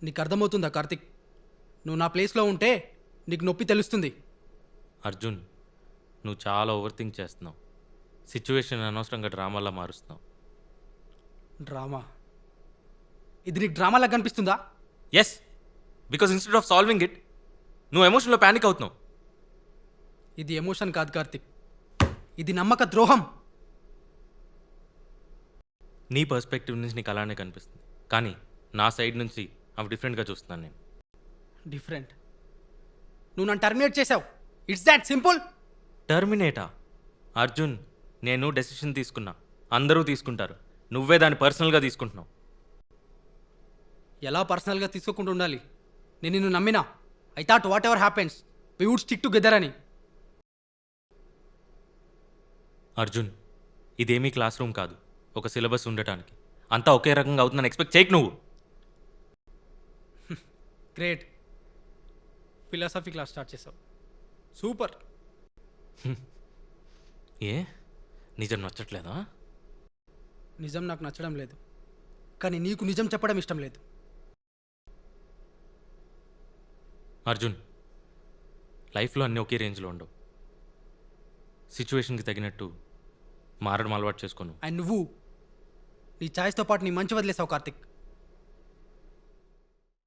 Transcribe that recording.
నీకు అర్థమవుతుందా కార్తిక్? నువ్వు నా ప్లేస్లో ఉంటే నీకు నొప్పి తెలుస్తుంది. అర్జున్, నువ్వు చాలా ఓవర్ థింక్ చేస్తున్నావు. సిచ్యువేషన్ అనవసరంగా డ్రామాలా మారుస్తున్నావు. డ్రామా? ఇది నీకు డ్రామాలా కనిపిస్తుందా? Yes, because instead of solving it నువ్వు ఎమోషన్లో ప్యానిక్ అవుతున్నావు. ఇది ఎమోషన్ కాదు కార్తిక్, ఇది నమ్మక ద్రోహం. నీ పర్స్పెక్టివ్ నుంచి నీకు అలానే కనిపిస్తుంది, కానీ నా సైడ్ నుంచి అవి డిఫరెంట్గా చూస్తున్నాను నేను. డిఫరెంట్? నువ్వు నన్ను టర్మినేట్ చేసావు. It's that simple. టర్మినేటా? అర్జున్, నేను డెసిషన్ తీసుకున్నా, అందరూ తీసుకుంటారు, నువ్వే దాన్ని పర్సనల్గా తీసుకుంటున్నావు. ఎలా పర్సనల్గా తీసుకోకుండా ఉండాలి? నేను నిన్ను నమ్మినా. I thought whatever happens we would stick together అని. అర్జున్, ఇదేమీ క్లాస్ రూమ్ కాదు, ఒక సిలబస్ ఉండటానికి. అంతా ఒకే రకంగా అవుతుందని ఎక్స్పెక్ట్ చేయకు నువ్వు. గ్రేట్, ఫిలాసఫీ క్లాస్ స్టార్ట్ చేసావు. సూపర్. ఏ, నిజం నచ్చట్లేదా? నిజం నాకు నచ్చడం లేదు, కానీ నీకు నిజం చెప్పడం ఇష్టం లేదు. అర్జున్, లైఫ్లో అన్నీ ఒకే రేంజ్లో ఉండవు. సిచ్యువేషన్కి తగినట్టు మారడం అలవాటు చేసుకోను. అండ్ నువ్వు నీ ఛాయిస్తో పాటు నీ మంచి వదిలేసావు కార్తిక్.